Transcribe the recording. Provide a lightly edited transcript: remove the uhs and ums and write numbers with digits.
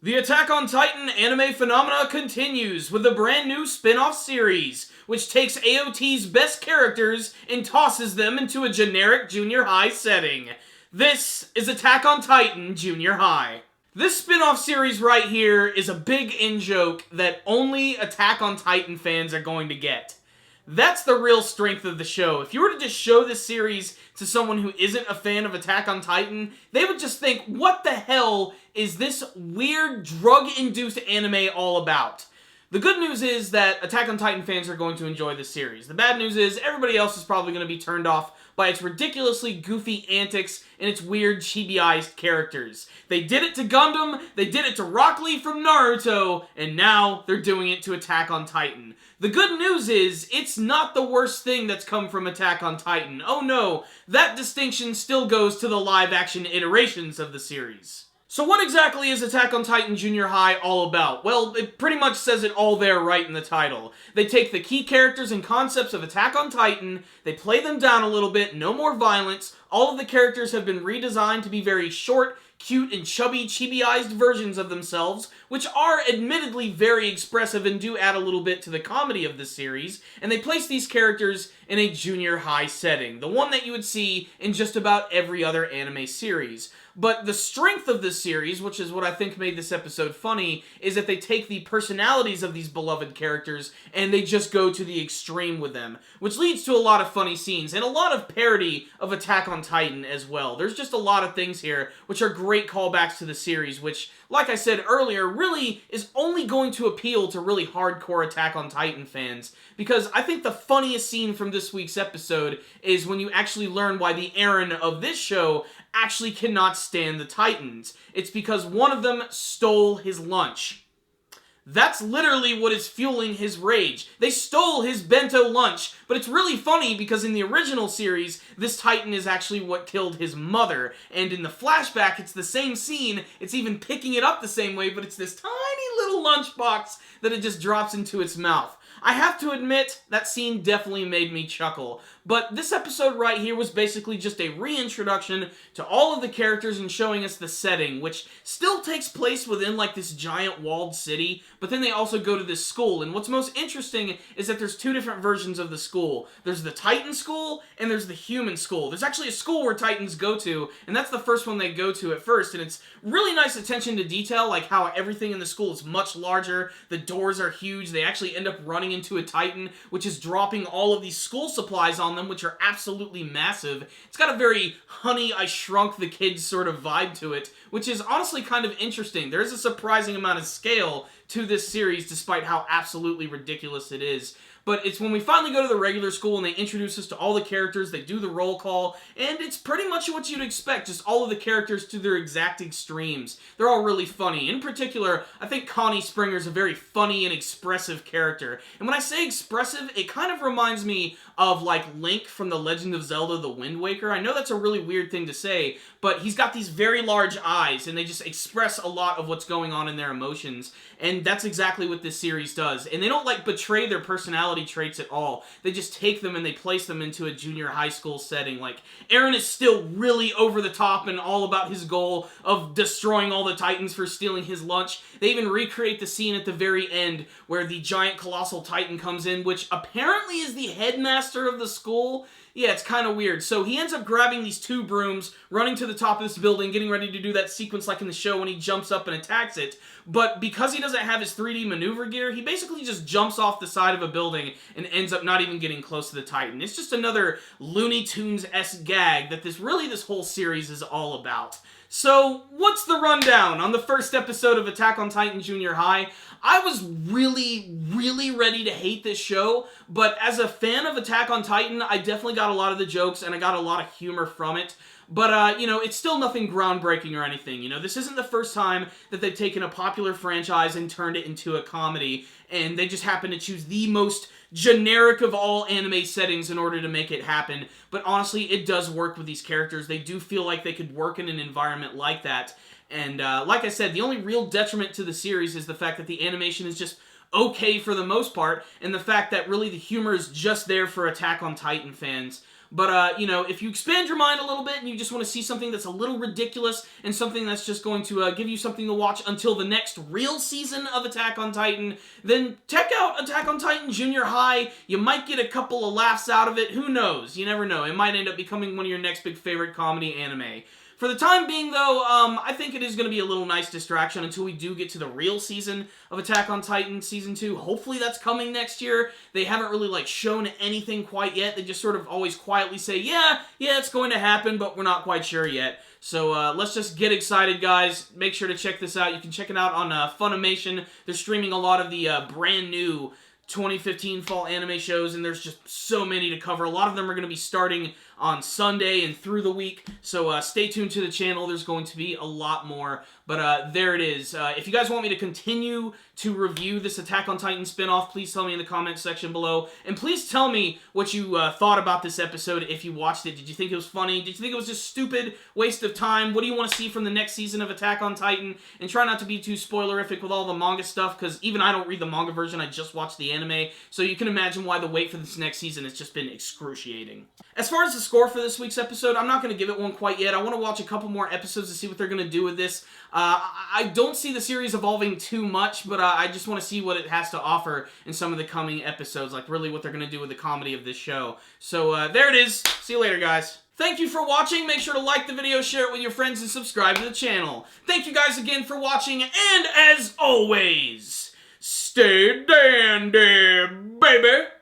The Attack on Titan anime phenomena continues with a brand new spin-off series, which takes AOT's best characters and tosses them into a generic junior high setting. This is Attack on Titan Junior High. This spin-off series right here is a big in-joke that only Attack on Titan fans are going to get. That's the real strength of the show. If you were to just show this series to someone who isn't a fan of Attack on Titan, they would just think, what the hell is this weird drug-induced anime all about? The good news is that Attack on Titan fans are going to enjoy this series. The bad news is everybody else is probably going to be turned off by its ridiculously goofy antics and its weird chibi-ized characters. They did it to Gundam, they did it to Rock Lee from Naruto, and now they're doing it to Attack on Titan. The good news is, it's not the worst thing that's come from Attack on Titan. Oh no, that distinction still goes to the live-action iterations of the series. So what exactly is Attack on Titan Junior High all about? Well, it pretty much says it all there right in the title. They take the key characters and concepts of Attack on Titan, they play them down a little bit, no more violence, all of the characters have been redesigned to be very short, cute, and chubby, chibi-ized versions of themselves, which are admittedly very expressive and do add a little bit to the comedy of the series, and they place these characters in a junior high setting, the one that you would see in just about every other anime series. But the strength of this series, which is what I think made this episode funny, is that they take the personalities of these beloved characters and they just go to the extreme with them, which leads to a lot of funny scenes and a lot of parody of Attack on Titan as well. There's just a lot of things here which are great callbacks to the series, which, like I said earlier, really is only going to appeal to really hardcore Attack on Titan fans, because I think the funniest scene from this week's episode is when you actually learn why the Eren of this show actually cannot stand the Titans. It's because one of them stole his lunch. That's literally what is fueling his rage. They stole his bento lunch, but it's really funny because in the original series, this Titan is actually what killed his mother, and in the flashback, it's the same scene, it's even picking it up the same way, but it's this tiny little lunchbox that it just drops into its mouth. I have to admit, that scene definitely made me chuckle, but this episode right here was basically just a reintroduction to all of the characters and showing us the setting, which still takes place within like this giant walled city, but then they also go to this school, and what's most interesting is that there's two different versions of the school. There's the Titan school, and there's the human school. There's actually a school where Titans go to, and that's the first one they go to at first, and it's really nice attention to detail, like how everything in the school is much larger, the doors are huge, they actually end up running into a Titan, which is dropping all of these school supplies on them, which are absolutely massive. It's got a very Honey, I Shrunk the Kids sort of vibe to it, which is honestly kind of interesting. There is a surprising amount of scale to this series, despite how absolutely ridiculous it is. But it's when we finally go to the regular school and they introduce us to all the characters, they do the roll call, and it's pretty much what you'd expect, just all of the characters to their exact extremes. They're all really funny. In particular, I think Connie Springer's a very funny and expressive character. And when I say expressive, it kind of reminds me of like Link from The Legend of Zelda The Wind Waker. I know that's a really weird thing to say, but he's got these very large eyes, and they just express a lot of what's going on in their emotions. And that's exactly what this series does. And they don't like betray their personality traits at all. They just take them and they place them into a junior high school setting. Like, Eren is still really over the top and all about his goal of destroying all the Titans for stealing his lunch. They even recreate the scene at the very end where the giant colossal Titan comes in, which apparently is the headmaster of the school. Yeah, it's kind of weird. So he ends up grabbing these two brooms, running to the top of this building, getting ready to do that sequence like in the show when he jumps up and attacks it. But because he doesn't have his 3D maneuver gear, he basically just jumps off the side of a building and ends up not even getting close to the Titan. It's just another Looney Tunes-esque gag that this whole series is all about. So, what's the rundown on the first episode of Attack on Titan Junior High? I was really ready to hate this show, but as a fan of Attack on Titan, I definitely got a lot of the jokes and I got a lot of humor from it. But, it's still nothing groundbreaking or anything. This isn't the first time that they've taken a popular franchise and turned it into a comedy, and they just happen to choose the most generic of all anime settings in order to make it happen. But honestly, it does work with these characters. They do feel like they could work in an environment like that. And, like I said, the only real detriment to the series is the fact that the animation is just okay for the most part, and the fact that really the humor is just there for Attack on Titan fans. But, you know, if you expand your mind a little bit and you just want to see something that's a little ridiculous and something that's just going to give you something to watch until the next real season of Attack on Titan, then check out Attack on Titan Junior High. You might get a couple of laughs out of it. Who knows? You never know. It might end up becoming one of your next big favorite comedy anime. For the time being, though, I think it is going to be a little nice distraction until we do get to the real season of Attack on Titan Season 2. Hopefully that's coming next year. They haven't really, like, shown anything quite yet. They just sort of always quietly say, yeah, it's going to happen, but we're not quite sure yet. So let's just get excited, guys. Make sure to check this out. You can check it out on Funimation. They're streaming a lot of the brand new 2015 fall anime shows, and there's just so many to cover. A lot of them are going to be starting on Sunday and through the week, so stay tuned to the channel. There's going to be a lot more, but there it is. If you guys want me to continue to review this Attack on Titan spinoff, please tell me in the comments section below, and please tell me what you thought about this episode if you watched it. Did you think it was funny? Did you think it was just stupid, waste of time? What do you want to see from the next season of Attack on Titan? And try not to be too spoilerific with all the manga stuff, because even I don't read the manga version, I just watched the anime, so you can imagine why the wait for this next season has just been excruciating. As far as the score for this week's episode, I'm not going to give it one quite yet. I want to watch a couple more episodes to see what they're going to do with this. I don't see the series evolving too much, but I just want to see what it has to offer in some of the coming episodes, like really what they're going to do with the comedy of this show. So there it is. See you later, guys. Thank you for watching. Make sure to like the video, share it with your friends, and subscribe to the channel. Thank you guys again for watching, and as always, stay dandy, baby!